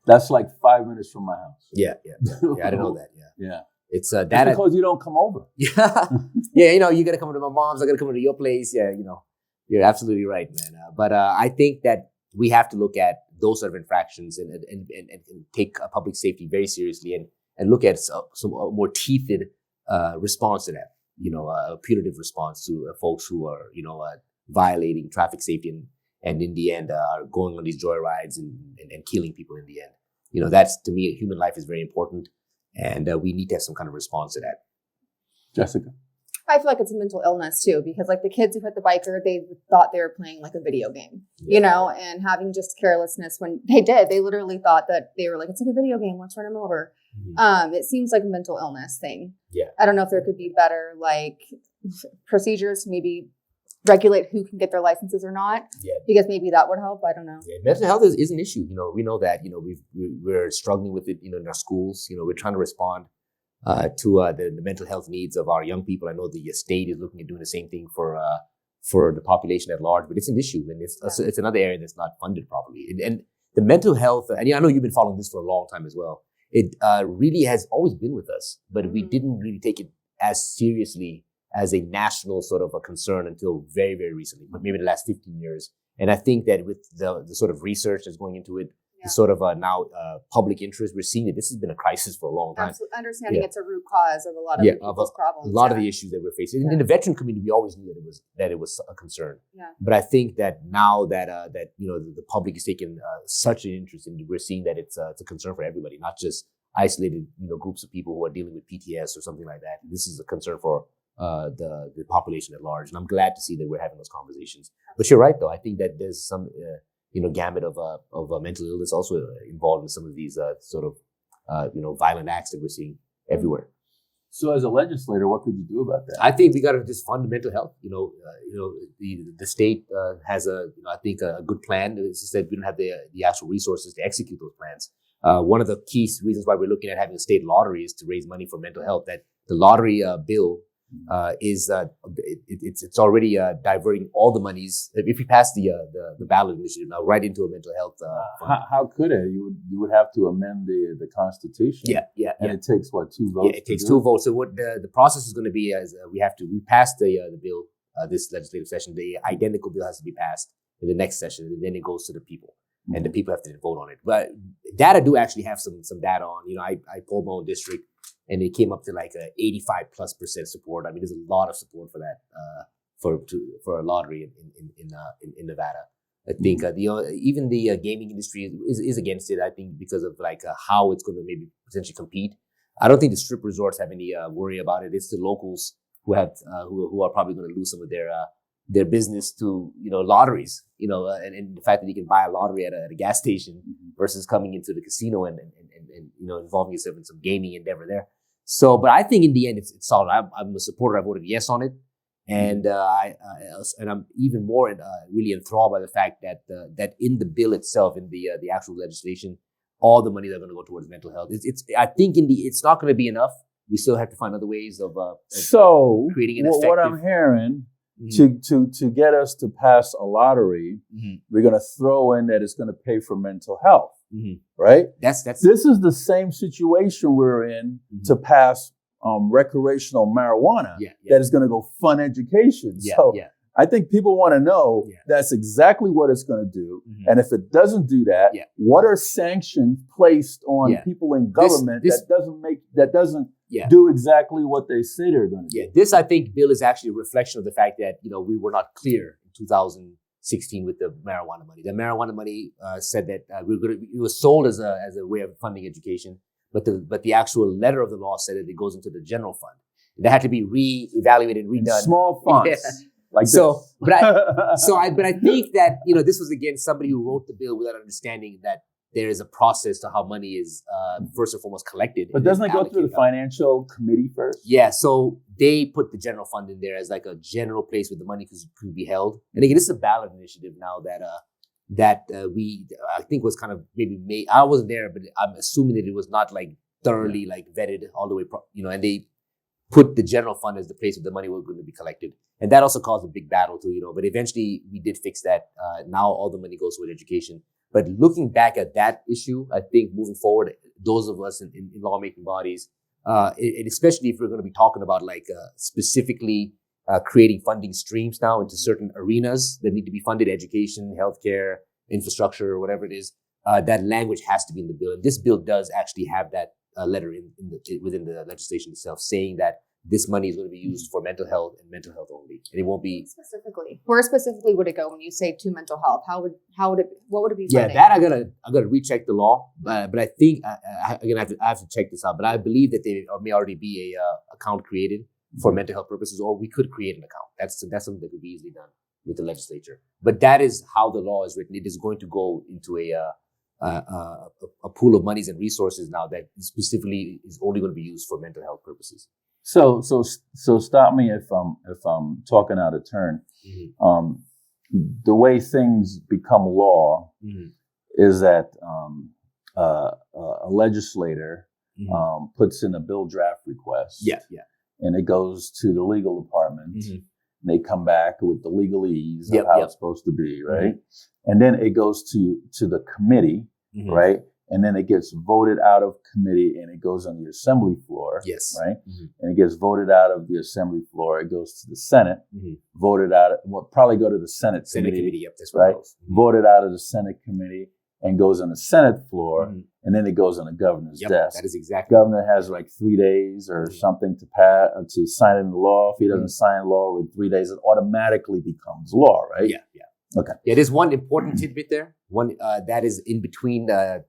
That's like 5 minutes from my house. Yeah. I didn't know that. Yeah. It's because you don't come over. Yeah. You got to come to my mom's. I got to come to your place. Yeah. You're absolutely right, man. But I think that we have to look at those sort of infractions and take public safety very seriously and look at some more teethed response to that. A punitive response to folks who are violating traffic safety and in the end are going on these joyrides and killing people in the end. That's, to me, human life is very important. And we need to have some kind of response to that. Jessica. I feel like it's a mental illness too, because like the kids who hit the biker, they thought they were playing like a video game, you know, and having just carelessness when they literally thought that they were like, it's like a video game, let's run them over. It seems like a mental illness thing. Yeah. I don't know if there could be better like procedures to maybe regulate who can get their licenses or not. Yeah. Because maybe that would help. I don't know. Yeah. Mental health is an issue. You know, we know that, you know, we're struggling with it, you know, in our schools. You know, we're trying to respond to the mental health needs of our young people. I know the state is looking at doing the same thing for the population at large, but it's an issue, and it's another area that's not funded properly. And the mental health, and I know you've been following this for a long time as well. It really has always been with us, but we didn't really take it as seriously as a national sort of a concern until very, very recently, but maybe the last 15 years. And I think that with the sort of research that's going into it, the sort of now public interest, we're seeing that this has been a crisis for a long time. Absolutely. Understanding it's a root cause of a lot of people's problems. A lot of the issues that we're facing. In the veteran community, we always knew that it was a concern. Yeah. But I think that now that you know the public is taking such an interest in it, we're seeing that it's a concern for everybody, not just isolated groups of people who are dealing with PTS or something like that. This is a concern for the population at large, and I'm glad to see that we're having those conversations. But you're right, though. I think that there's some gamut of mental illness also involved in some of these sort of violent acts that we're seeing everywhere. So, as a legislator, what could you do about that? I think we got to just fund mental health. The state has I think a good plan. It's just that we don't have the actual resources to execute those plans. One of the key reasons why we're looking at having a state lottery is to raise money for mental health. That the lottery bill it's already diverting all the monies. If we pass the ballot initiative now right into a mental health fund. How could it? You would have to amend the Constitution. Yeah. And it takes 2 votes? Yeah, it takes 2 votes. So what the process is going to be is we pass the bill this legislative session. The identical bill has to be passed in the next session, and then it goes to the people. And the people have to vote on it. But data do actually have some data on. I polled my own district, and it came up to like 85+% support. I mean, there's a lot of support for that for a lottery in Nevada. I think even the gaming industry is against it. I think because of how it's going to maybe potentially compete. I don't think the strip resorts have any worry about it. It's the locals who have who are probably going to lose some of their business to lotteries, and the fact that you can buy a lottery at a gas station versus coming into the casino and involving yourself in some gaming endeavor there. So, but I think in the end it's solid. I'm a supporter. I voted yes on it, and I'm even more really enthralled by the fact that that in the bill itself, in the actual legislation, all the money that are going to go towards mental health. I think it's not going to be enough. We still have to find other ways of creating an effective. What I'm hearing. To get us to pass a lottery, we're going to throw in that it's going to pay for mental health, right? This is the same situation we're in to pass recreational marijuana that is going to go fund education. I think people want to know that's exactly what it's going to do. And if it doesn't do that, what are sanctions placed on people in government that doesn't do exactly what they say they're going to do? This, I think, bill is actually a reflection of the fact that, we were not clear in 2016 with the marijuana money. The marijuana money said that it was sold as a way of funding education, but the actual letter of the law said that it goes into the general fund. That had to be re-evaluated, redone. Small fonts. Like so, but I think that this was again somebody who wrote the bill without understanding that there is a process to how money is first and foremost collected. But doesn't it go through the financial committee first? Yeah, so they put the general fund in there as like a general place where the money could be held. And again, this is a ballot initiative now that I think was kind of maybe made. I wasn't there, but I'm assuming that it was not like thoroughly vetted all the way. And they put the general fund as the place where the money was going to be collected. And that also caused a big battle too, but eventually we did fix that. Now all the money goes toward education. But looking back at that issue, I think moving forward, those of us in lawmaking bodies, and especially if we're going to be talking about specifically creating funding streams now into certain arenas that need to be funded, education, healthcare, infrastructure, or whatever it is, that language has to be in the bill. And this bill does actually have that letter within the legislation itself saying that this money is going to be used for mental health and mental health only, and it won't be Where specifically would it go when you say to mental health? What would it be? Yeah, funding? that I gotta recheck the law, but I think again I have to check this out. But I believe that there may already be a account created for mental health purposes, or we could create an account. That's something that could be easily done with the legislature. But that is how the law is written. It is going to go into a pool of monies and resources now that specifically is only going to be used for mental health purposes. So stop me if I'm talking out of turn. Mm-hmm. The way things become law is that a legislator puts in a bill draft request. Yeah. And it goes to the legal department. And they come back with the legalese of how it's supposed to be, right? And then it goes to the committee, right? And then it gets voted out of committee and it goes on the assembly floor, right? And it gets voted out of the assembly floor. It goes to the Senate, voted out. Probably go to the Senate committee. Yep, that's right. Voted out of the Senate committee and goes on the Senate floor, and then it goes on the governor's desk. That is exactly. Governor has like 3 days or something to pass to sign it into law. If he doesn't sign law within 3 days, it automatically becomes law, right? Yeah. Okay. Yeah, there's one important tidbit there. One that is in between the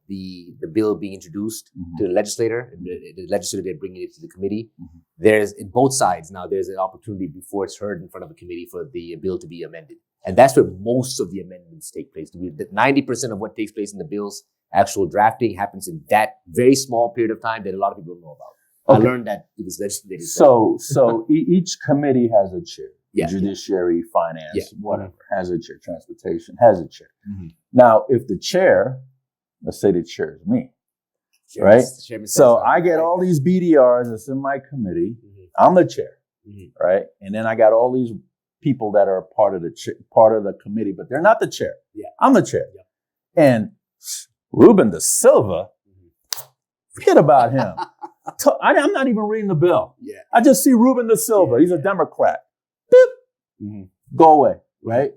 bill being introduced to the legislator, and the legislator they're bringing it to the committee. There's in both sides now. There's an opportunity before it's heard in front of a committee for the bill to be amended, and that's where most of the amendments take place. 90% of what takes place in the bill's actual drafting happens in that very small period of time that a lot of people don't know about. Okay. I learned that through this legislative. So each committee has a chair. Judiciary, finance, whatever, has a chair. Transportation has a chair. Now, if the chair, let's say the chair is me, right? So I get all these BDRs that's in my committee. I'm the chair, right? And then I got all these people that are part of the committee, but they're not the chair. I'm the chair. And Reuben da Silva, forget about him. I'm not even reading the bill. I just see Reuben da Silva. He's a Democrat. Go away, right?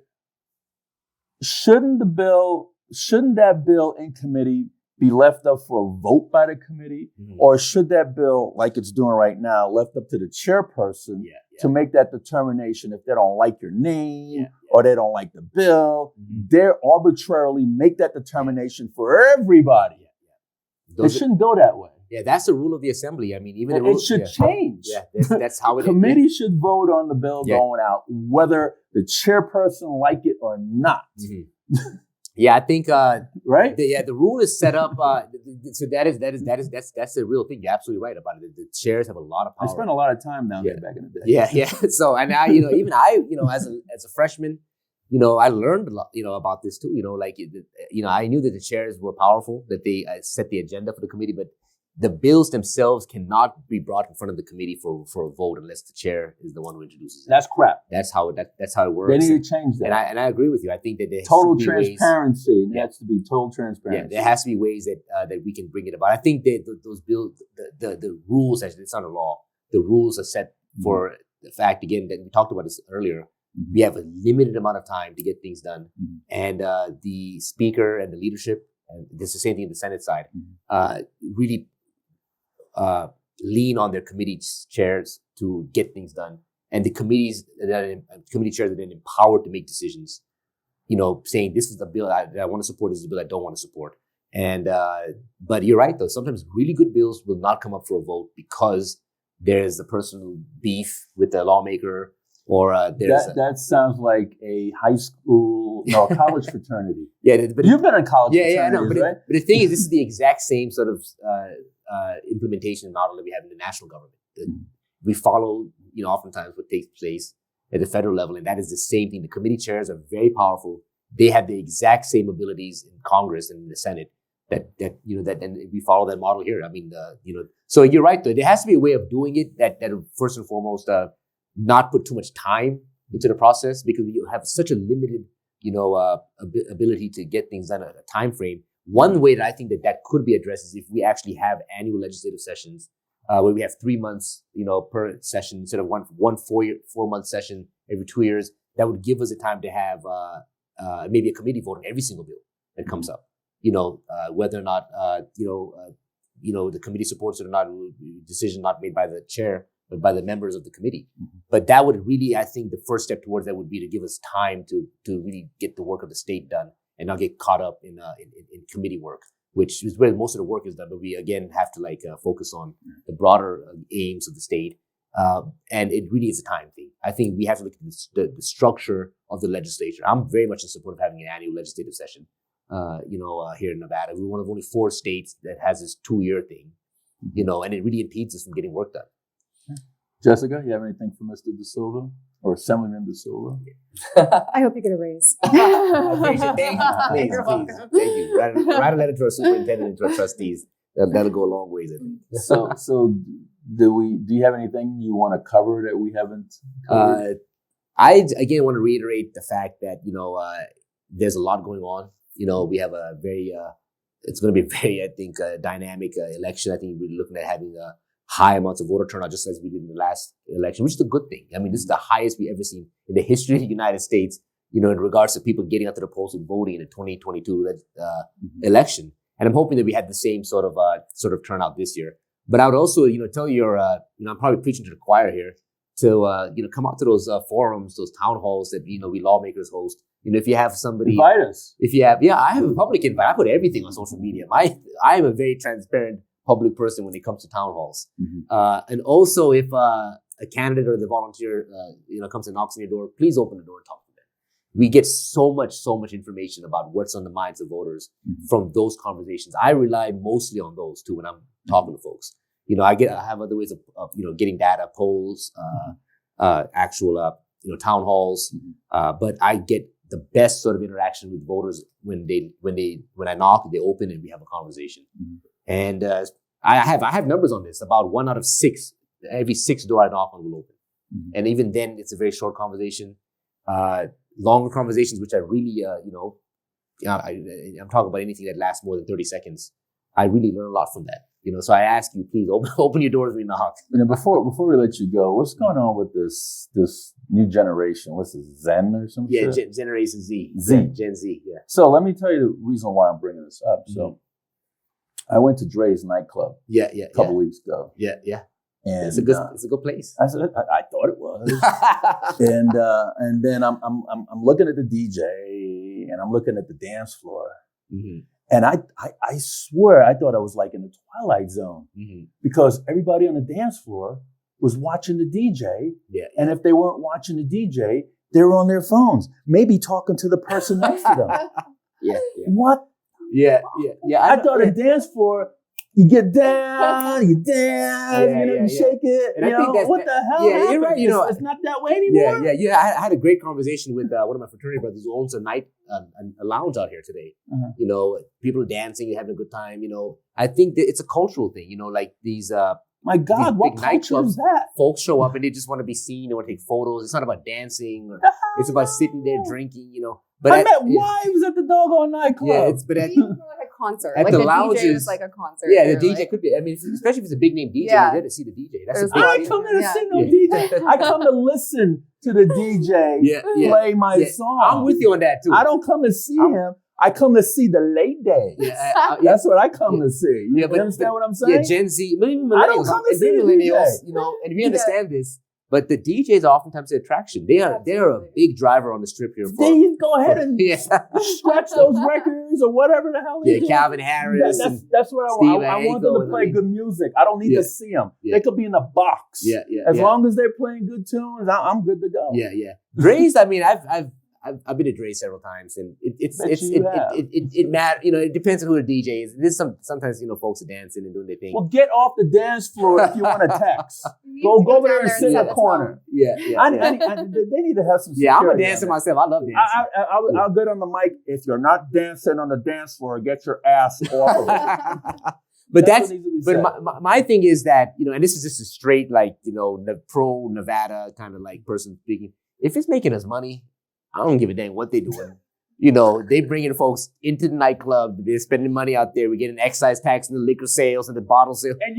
Shouldn't that bill in committee be left up for a vote by the committee? Or should that bill, like it's doing right now, left up to the chairperson to make that determination if they don't like your name or they don't like the bill? They arbitrarily make that determination for everybody. It shouldn't go that way. Yeah, that's the rule of the assembly. I mean, even it should change. Yeah, that's how it. Committee should vote on the bill going out, whether the chairperson like it or not. Yeah, I think right. The rule is set up. So that's the real thing. You're absolutely right about it. The chairs have a lot of power. I spent a lot of time down there back in the day. Yeah. So and I, even I, as a freshman, I learned a lot, about this too. I knew that the chairs were powerful, that they set the agenda for the committee, but the bills themselves cannot be brought in front of the committee for a vote unless the chair is the one who introduces it. That's crap. That's how it works. They need to change that. And I agree with you. I think that there's total transparency. There has to be total transparency. Yeah, there has to be ways that we can bring it about. I think that those bills, the rules, it's not a law. The rules are set for the fact, again, that we talked about this earlier. We have a limited amount of time to get things done, and the speaker and the leadership, and this is the same thing in the Senate side, really lean on their committee chairs to get things done, and the committee chairs are then empowered to make decisions. Saying this is the bill that I want to support, this is the bill I don't want to support. And but you're right though. Sometimes really good bills will not come up for a vote because there's a personal beef with the lawmaker. Or that sounds like a college fraternity. But you've been in college. I know. But right? But the thing is, this is the exact same sort of implementation model that we have in the national government. We follow, oftentimes what takes place at the federal level, and that is the same thing. The committee chairs are very powerful. They have the exact same abilities in Congress and in the Senate. And we follow that model here. I mean, So you're right, though. There has to be a way of doing it that first and foremost. Not put too much time into the process because we have such a limited, ability to get things done at a time frame. One way that I think that could be addressed is if we actually have annual legislative sessions where we have 3 months, per session instead of one 4-month session every 2 years. That would give us a time to have maybe a committee vote on every single bill that comes up. Whether or not the committee supports it or not, decision not made by the chair. but by the members of the committee. But that would really, I think, the first step towards that would be to give us time to really get the work of the state done and not get caught up in committee work, which is where most of the work is done. But we again have to focus on the broader aims of the state. And it really is a time thing. I think we have to look at the structure of the legislature. I'm very much in support of having an annual legislative session. Here in Nevada, we're one of only 4 states that has this 2-year thing, and it really impedes us from getting work done. Jessica, you have anything for Mr. De Silva or Assemblyman De Silva? I hope you get a raise. Thank you. You're welcome. Thank you. Write a letter to our superintendent and to our trustees. That'll go a long ways, I think. So do you have anything you want to cover that we haven't covered? I again want to reiterate the fact that there's a lot going on. We have a very it's going to be a very, I think, dynamic election. I think we're looking at having high amounts of voter turnout, just as we did in the last election, which is a good thing. I mean, this is the highest we've ever seen in the history of the United States, in regards to people getting out to the polls and voting in the 2022 election. And I'm hoping that we had the same sort of turnout this year. But I would also, tell your, I'm probably preaching to the choir here, to come out to those forums, those town halls that we lawmakers host. If you have somebody, invite us. If you have, I have a public invite. I put everything on social media. I am a very transparent public person when it comes to town halls. And also, if a candidate or the volunteer, comes and knocks on your door, please open the door and talk to them. We get so much information about what's on the minds of voters from those conversations. I rely mostly on those too when I'm talking to folks. I have other ways of getting data, polls, actual, town halls, but I get the best sort of interaction with voters when I knock, they open and we have a conversation. And I have numbers on this. About 1 out of 6, every 6th door I knock on will open. And even then, it's a very short conversation. Longer conversations, which I really, I'm talking about anything that lasts more than 30 seconds. I really learn a lot from that. So I ask you, please open your doors when we knock. Before we let you go, what's going on with this new generation? What's this, Zen or something? Yeah, Generation Z. Gen Z, yeah. So let me tell you the reason why I'm bringing this up. So I went to Dre's nightclub a couple weeks ago. Yeah. And it's a good place. I said I thought it was. and then I'm looking at the DJ and I'm looking at the dance floor. And I swear I thought I was like in the Twilight Zone because everybody on the dance floor was watching the DJ. Yeah. And if they weren't watching the DJ, they were on their phones, maybe talking to the person next to them. Yeah. What? Yeah. I thought a dance floor, you get down, you dance, you shake it. And I think that's what the hell? Yeah, you're right. It's not that way anymore. Yeah. I had a great conversation with one of my fraternity brothers who owns a lounge out here today. People dancing, having a good time. I think that it's a cultural thing. Like these. My God, what culture is that? Folks show up and they just want to be seen. They want to take photos. It's not about dancing. It's about sitting there drinking. But I met wives at the doggone nightclub. Yeah, but at like a concert. At like the the lounges, DJ was like a concert. Yeah, the DJ could be. I mean, especially if it's a big name DJ, you're there to see the DJ. That's I ain't come there to see no DJ. I come to listen to the DJ play my song. I'm with you on that too. I don't come to see him. I come to see the lady. That's what I come to see. You understand what I'm saying? Yeah, Gen Z, even millennials. I don't come to see millennials. And we understand this. But the DJs are oftentimes the attraction. They are a big driver on the strip here. Then you go ahead and scratch those records or whatever the hell. Yeah, Calvin Harris. That's what I want. I want them to play good music. I don't need to see them. They could be in the box. As long as they're playing good tunes, I'm good to go. Yeah. Dre's. I mean, I've been to Dre several times, and it matters. It depends on who the DJ is. There's sometimes folks are dancing and doing their thing. Well, get off the dance floor if you want to text. go over there and sit in the corner. Yeah. They need to have some. Yeah, I'm a dancer myself. I love dancing. I'll get on the mic. If you're not dancing on the dance floor, get your ass off of it. But my thing is that and this is just a straight pro Nevada kind of person speaking. If it's making us money, I don't give a damn what they're doing. They bringing folks into the nightclub. They're spending money out there. We get an excise tax in the liquor sales and the bottle sales. And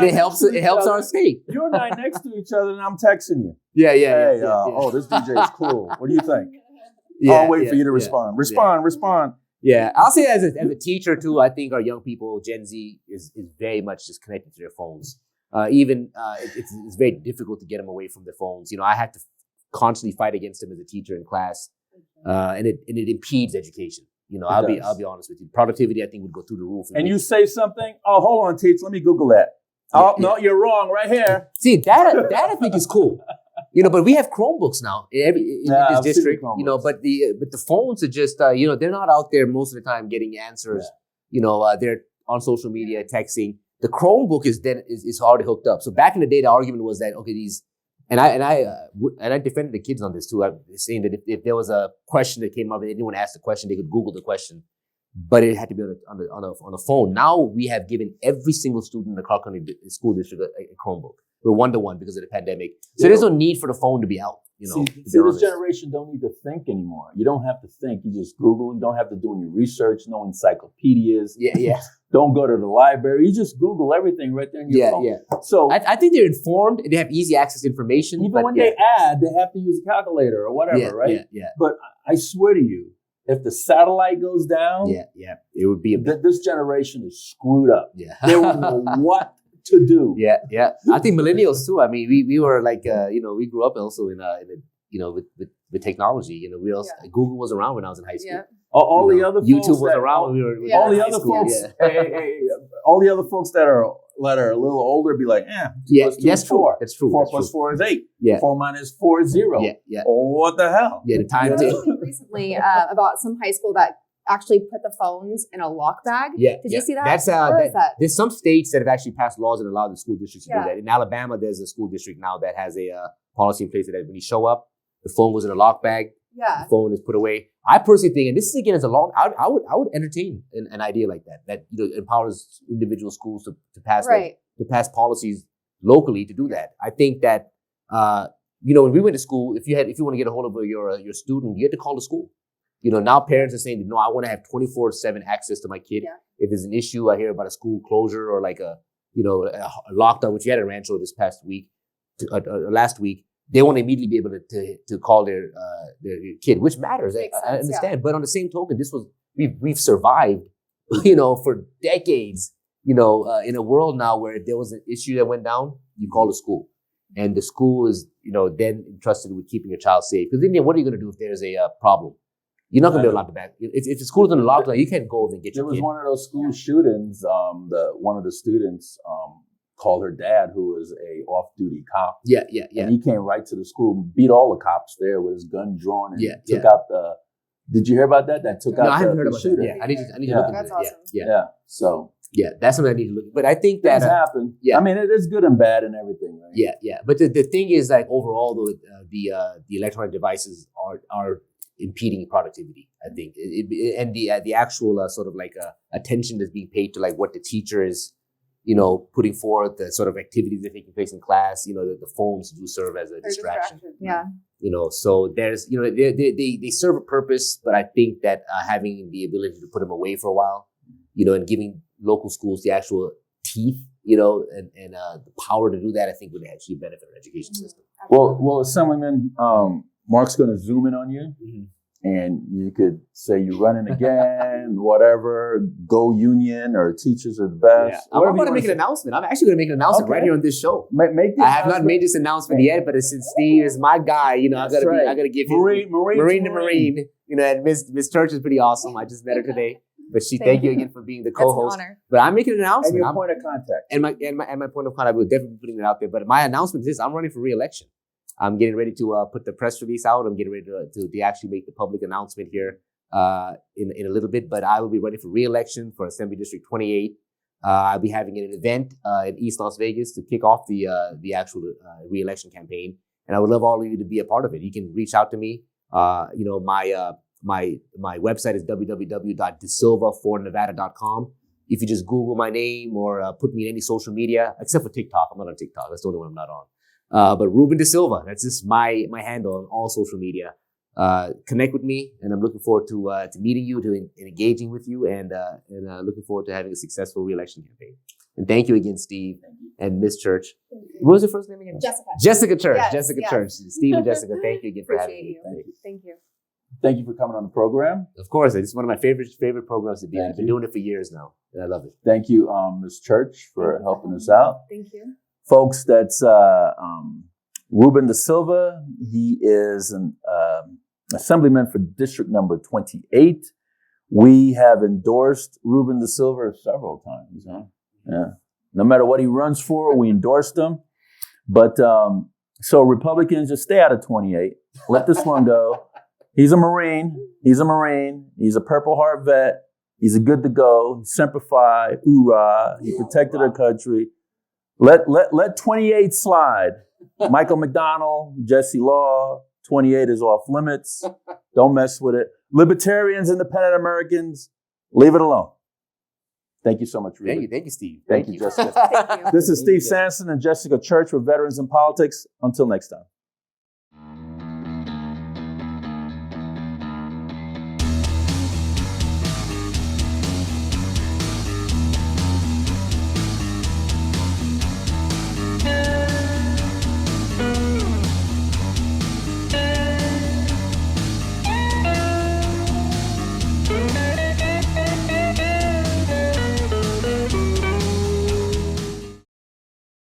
it helps our state. You and I next to each other, and I'm texting you. Yeah. Hey, oh, this DJ is cool. What do you think? I'll wait for you to respond. Respond. Yeah, I'll say as a teacher too, I think our young people, Gen Z, is very much just connected to their phones. It's very difficult to get them away from their phones. I had to constantly fight against them as a teacher in class, and it impedes education. I'll be honest with you. Productivity, I think, would go through the roof. And you say something, oh, hold on, teach, let me Google that. Oh, no, you're wrong, right here. See, that I think is cool. But we have Chromebooks now in this district. But the phones are just they're not out there most of the time getting answers. They're on social media, texting. The Chromebook is already hooked up. So back in the day, the argument was that I defended the kids on this too. I'm saying that if there was a question that came up and anyone asked a question, they could Google the question, but it had to be on a phone. Now we have given every single student in the Clark County School District a Chromebook. We're 1-to-1 because of the pandemic. So there's no need for the phone to be out. See, this generation don't need to think anymore. You don't have to think. You just Google. You don't have to do any research, no encyclopedias. Yeah. Don't go to the library. You just Google everything right there in your phone. Yeah. So I think they're informed. They have easy access to information. Even when they add, they have to use a calculator or whatever, right? Yeah. But I swear to you, if the satellite goes down, it would be this generation is screwed up. Yeah. They won't know what to do. Yeah. I think millennials too. I mean, we were like, we grew up also with technology. We also Google was around when I was in high school. Yeah. All the other YouTube folks was around when we were all the other folks. All the other folks that are a little older be like, that's true. That's true. 4 plus 4 is 8. Yeah. 4 minus 4 is 0. Yeah. Oh, what the hell? Yeah, the time. Recently, about some high school that actually put the phones in a lock bag. Yeah. Did you see that? Where is that? There's some states that have actually passed laws that allow the school districts to do that. In Alabama, there's a school district now that has a policy in place that when you show up, the phone goes in a lock bag. Yeah. The phone is put away. I personally think, and this is again as a long, I would entertain an idea like that empowers individual schools to pass policies locally to do that. I think that when we went to school, if you want to get a hold of your student, you had to call the school. Now parents are saying, no, I want to have 24/7 access to my kid. Yeah. If there's an issue, I hear about a school closure or like a lockdown, which you had in Rancho this past week, last week. They want to immediately be able to call their kid, which matters. I understand, but on the same token, we've survived, for decades. In a world now where if there was an issue that went down, you call the school, and the school is then entrusted with keeping your child safe. Because then, what are you going to do if there's a problem? You're not going to be able to lock the back. If the school's in a lockdown, you can't go over and get your kid. There was one of those school shootings. One of the students called her dad, who was a off-duty cop. Yeah. And he came right to the school, beat all the cops there with his gun drawn, and took out the. Did you hear about that? I haven't heard about shooter. That. Yeah, I need to look into That's it. awesome. Yeah. So. Yeah, that's something I need to look at. But I think that happen. Yeah. I mean, it is good and bad and everything, right? Yeah. But the thing is, like, overall, though, the electronic devices are impeding productivity, I think, and the actual sort of like attention that's being paid to like what the teacher is, putting forth, the sort of activities that are taking place in class. The phones do serve as a distraction. Yeah. So there's they serve a purpose, but I think that having the ability to put them away for a while, and giving local schools the actual teeth, and the power to do that, I think would actually benefit our education system. Well, Assemblyman, Mark's going to zoom in on you, and you could say you're running again, whatever, go union, or teachers are the best. I'm going to make an announcement. I'm actually going to make an announcement right here on this show. I have not made this announcement yet, but since Steve is my guy, I got to give him Marine to Marine. And Miss Church is pretty awesome. I just met her today. But thank you again for being the co-host. That's an honor. But I'm making an announcement. And your point of contact. And my point of contact, we'll definitely be putting it out there. But my announcement is this: I'm running for re-election. I'm getting ready to put the press release out. I'm getting ready to actually make the public announcement here in a little bit. But I will be running for re-election for Assembly District 28. I'll be having an event in East Las Vegas to kick off the actual re-election campaign. And I would love all of you to be a part of it. You can reach out to me. My website is www.desilva4nevada.com. If you just Google my name or put me in any social media, except for TikTok. I'm not on TikTok. That's the only one I'm not on. But Reuben De Silva, that's just my handle on all social media. Connect with me, and I'm looking forward to meeting you, to engaging with you, and looking forward to having a successful re-election campaign. And thank you again, Steve and Miss Church. What was your first name again? Jessica. Jessica Church. Yes, Jessica yes. Church. Steve and Jessica, thank you again for having me. Thank you. Thank you for coming on the program. Of course, it's one of my favorite programs to be on. I've been doing it for years now, and I love it. Thank you, Ms. Church, for helping us out. Thank you. folks, that's Reuben da Silva. He is an Assemblyman for District Number 28. We have endorsed Reuben da Silva several times. Huh? Yeah. No matter what he runs for, we endorsed him. But so Republicans, just stay out of 28. Let this one go. He's a Marine. He's a Purple Heart vet. He's a good to go. Semper Fi, hoorah. He protected our country. Let 28 slide. Michael McDonald, Jesse Law, 28 is off limits. Don't mess with it. Libertarians, independent Americans, leave it alone. Thank you so much, Reuben. Thank you, Steve. Thank you, Jessica. Thank you. This is Steve Sanson and Jessica Church for Veterans in Politics. Until next time.